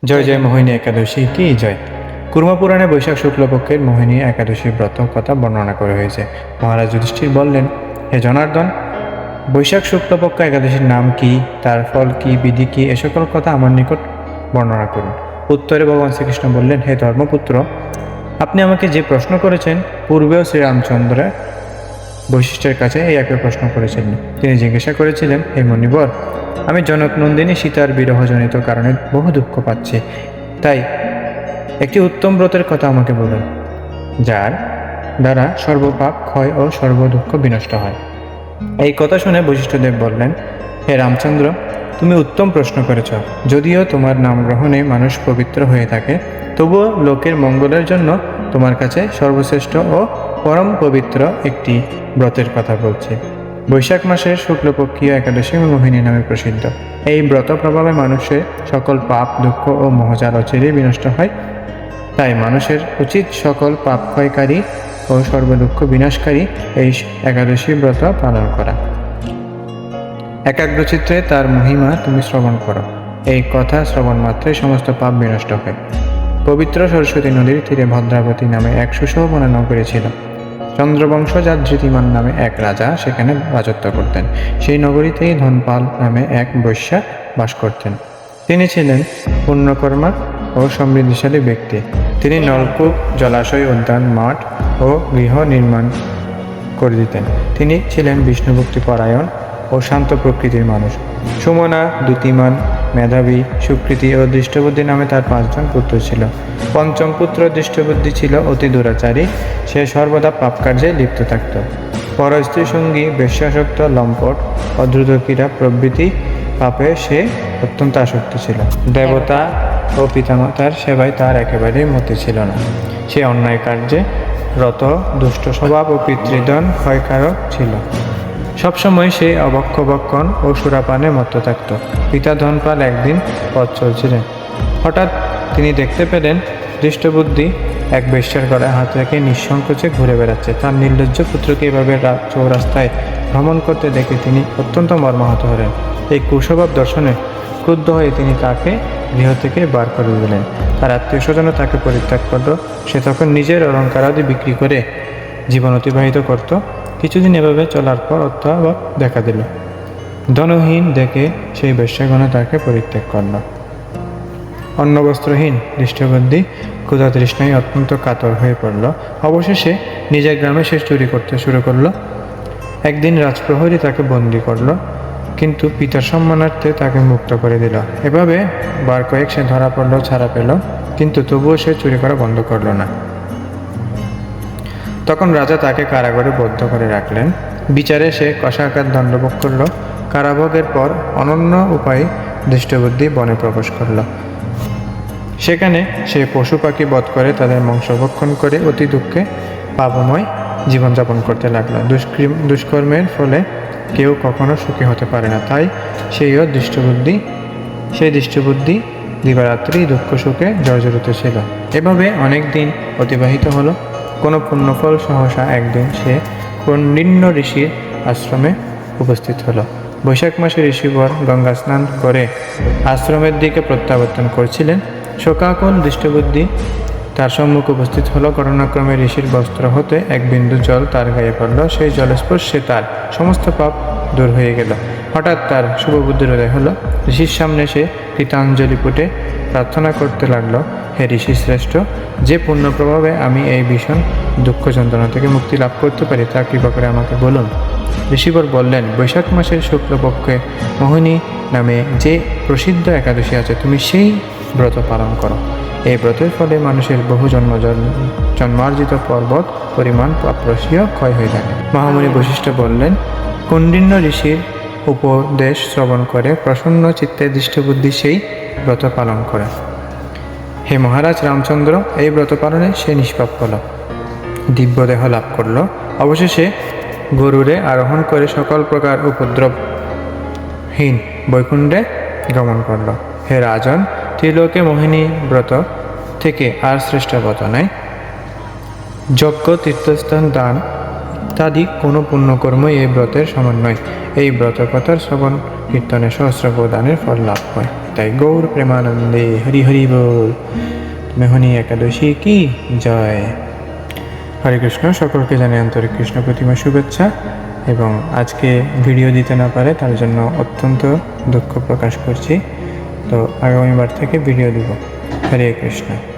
জয় জয় মোহিনী একাদশী কি জয়। কুর্মা পুরাণে বৈশাখ শুক্লপক্ষের মোহিনী একাদশী ব্রত কথা বর্ণনা করা হয়েছে। মহারাজ যুধিষ্ঠির বললেন, হে জনার্দন, বৈশাখ শুক্লপক্ষ একাদশীর নাম কি, তার ফল কি, বিধি কি, এ সকল কথা আমার নিকট বর্ণনা করুন। উত্তরে ভগবান শ্রীকৃষ্ণ বললেন, হে ধর্মপুত্র, আপনি আমাকে যে প্রশ্ন করেছেন, পূর্বেও শ্রীরামচন্দ্র বৈশিষ্ট্যের কাছে এই একই প্রশ্ন করেছিলেন। তিনি জিজ্ঞাসা করেছিলেন, হে মণিবর, আমি জনক নন্দিনী সীতার বিরহজনিত কারণে বহু দুঃখ পাচ্ছি, তাই একটি উত্তম ব্রতের কথা আমাকে বলুন, যার দ্বারা সর্বপাপ ক্ষয় ও সর্ব দুঃখ বিনষ্ট হয়। এই কথা শুনে বশিষ্ঠদেব বললেন, হে রামচন্দ্র, তুমি উত্তম প্রশ্ন করেছ। যদিও তোমার নাম গ্রহণে মানুষ পবিত্র হয়ে থাকে, তবুও লোকের মঙ্গলের জন্য তোমার কাছে সর্বশ্রেষ্ঠ ও পরম পবিত্র একটি ব্রতের কথা বলছি। বৈশাখ মাসের শুক্লপক্ষীয় একাদশী মোহিনী নামে প্রসিদ্ধ। এই ব্রত প্রভাবে মানুষের সকল পাপ দুঃখ ও মোহজাল অচিরেই বিনষ্ট হয়। তাই মানুষের উচিত সকল পাপ ক্ষয়কারী ও সর্বদুঃখ বিনাশকারী এই একাদশী ব্রত পালন করা। একাগ্রচিত্তে তার মহিমা তুমি শ্রবণ করো। এই কথা শ্রবণ মাত্রই সমস্ত পাপ বিনষ্ট হয়। পবিত্র সরস্বতী নদীর তীরে ভদ্রাবতী নামে এক সুশোভনা নগরী ছিল। চন্দ্রবংশজাত ধৃতিমান নামে এক রাজা সেখানে রাজত্ব করতেন। সেই নগরীতেই ধনপাল নামে এক বৈশ্যা বাস করতেন। তিনি ছিলেন পুণ্যকর্মা ও সমৃদ্ধিশালী ব্যক্তি। তিনি নলকূপ, জলাশয়, উদ্যান, মাঠ ও গৃহ নির্মাণ করে দিতেন। তিনি ছিলেন বিষ্ণুভক্তি পরায়ণ ও শান্ত প্রকৃতির মানুষ। সুমনা, দ্যুতিমান, মেধাবী, সুকৃতি ও দৃষ্টবুদ্ধি নামে তার 5 জন পুত্র ছিল। পঞ্চম পুত্র দৃষ্টবুদ্ধি ছিল অতি দুরাচারী। সে সর্বদা পাপ কার্যে লিপ্ত থাকত। পরস্ত্রী সঙ্গী, বেশ্যাসক্ত, লম্পট, অদ্রুতক্রীড়া প্রভৃতি পাপে সে অত্যন্ত আসক্ত ছিল। দেবতা ও পিতামাতার সেবায় তার একেবারেই মতি ছিল না। সে অন্যায় কার্যে রত, দুষ্ট স্বভাব ও পিতৃদন ক্ষয়কারক ছিল। সবসময় সে অবক্ষবক্ষণ ও সুরাপানে মত্ত থাকত। পিতা ধনপাল একদিন পথ চলছিলেন। হঠাৎ তিনি দেখতে পেলেন দৃষ্টবুদ্ধি এক বেশ্যার গলায় হাত রেখে নিঃসংকোচে ঘুরে বেড়াচ্ছে। তার নির্লজ্জ পুত্রকে এভাবে চৌরাস্তায় ভ্রমণ করতে দেখে তিনি অত্যন্ত মর্মাহত হলেন। এই কুস্বভাব দর্শনে ক্রুদ্ধ হয়ে তিনি তাকে গৃহ থেকে বার করে দিলেন। তার আত্মীয় স্বজনও তাকে পরিত্যাগ করল। সে তখন নিজের অলঙ্কারাদি বিক্রি করে জীবন অতিবাহিত করত। কিছুদিন এভাবে চলার পর অত্যাভাব দেখা দিল। ধনহীন দেখে সেই বেশ্যাগণ তাকে পরিত্যাগ করল। অন্নবস্ত্রহীন দৃষ্টবুদ্ধি ক্ষুধা তৃষ্ণায় অত্যন্ত কাতর হয়ে পড়ল। অবশেষে নিজের গ্রামে সে চুরি করতে শুরু করল। একদিন রাজপ্রহরী তাকে বন্দী করল, কিন্তু পিতার সম্মানার্থে তাকে মুক্ত করে দিল। এভাবে বার কয়েক সে ধরা পড়ল, ছাড়া পেল, কিন্তু তবুও সে চুরি করা বন্ধ করল না। তখন রাজা তাকে কারাগারে বদ্ধ করে রাখলেন। বিচারে সে কষাঘাত দণ্ডভোগ করল। কারাভোগের পর অনন্য উপায়ে দৃষ্টবুদ্ধি বনে প্রবেশ করল। সেখানে সে পশু পাখি বধ করে তাদের মাংস ভক্ষণ করে অতি দুঃখে পাপময় জীবনযাপন করতে লাগলো। দুষ্কর্মের ফলে কেউ কখনো সুখী হতে পারে না। তাই সেই দৃষ্টবুদ্ধি দিবারাত্রি দুঃখ সুখে জর্জরিত ছিল। এভাবে অনেক দিন অতিবাহিত হলো। কোনো পুণ্যফল সহসা একদিন সে কৌণ্ডিন্য ঋষির আশ্রমে উপস্থিত হলো। বৈশাখ মাসে ঋষিবর গঙ্গা স্নান করে আশ্রমের দিকে প্রত্যাবর্তন করছিলেন। শোকাকুল দৃষ্টবুদ্ধি তার সম্মুখে উপস্থিত হলো। ঘটনাক্রমে ঋষির বস্ত্র হতে এক বিন্দু জল তার গায়ে পড়ল। সেই জলস্পর্শে তার সমস্ত পাপ দূর হয়ে গেল। হঠাৎ তার শুভবুদ্ধির উদয় হলো। ঋষির সামনে সে কৃতাঞ্জলি পুটে প্রার্থনা করতে লাগলো, হে ঋষি শ্রেষ্ঠ, যে পুণ্য প্রভাবে আমি এই ভীষণ দুঃখ যন্ত্রণা থেকে মুক্তি লাভ করতে পারি তা কৃপা করে আমাকে বলুন। ঋষিবর বললেন, বৈশাখ মাসের শুক্লপক্ষে মোহিনী নামে যে প্রসিদ্ধ একাদশী আছে, তুমি সেই ব্রত পালন করো। এই ব্রতের ফলে মানুষের বহু জন্মার্জিত পর্বত পরিমাণ পাপরসীয় ক্ষয় হয়ে থাকে। মহামুনি বশিষ্ঠ বললেন, কৌণ্ডিন্য ঋষির উপদেশ শ্রবণ করে প্রসন্ন চিত্তে দৃষ্টবুদ্ধি সেই ব্রত পালন করে। হে মহারাজ রামচন্দ্র, এই ব্রত পালনে সে নিষ্পাপ হল, দিব্যদেহ লাভ করল। অবশেষে গরুড়ে আরোহণ করে সকল প্রকার উপদ্রবহীন বৈকুণ্ঠে গমন করল। হে রাজন, ত্রিলোকে মোহিনী ব্রত থেকে আর শ্রেষ্ঠ ব্রত নাই। যজ্ঞ, তীর্থস্থান, দান ইত্যাদি কোনো পুণ্যকর্মই এই ব্রতের সমান নয়। এই ব্রত কথার শ্রবণ কীর্তনে সহস্র দানের ফল লাভ হয়। তাই গৌর প্রেমানন্দে হরি হরি বল। মেহনী একাদশী কি জয়। হরে কৃষ্ণ। সকলকে জানাই আন্তরিক কৃষ্ণ প্রতিমা শুভেচ্ছা। এবং আজকে ভিডিও দিতে না পারে তার জন্য অত্যন্ত দুঃখ প্রকাশ করছি। তো আগামীবার থেকে ভিডিও দিব। হরে কৃষ্ণ।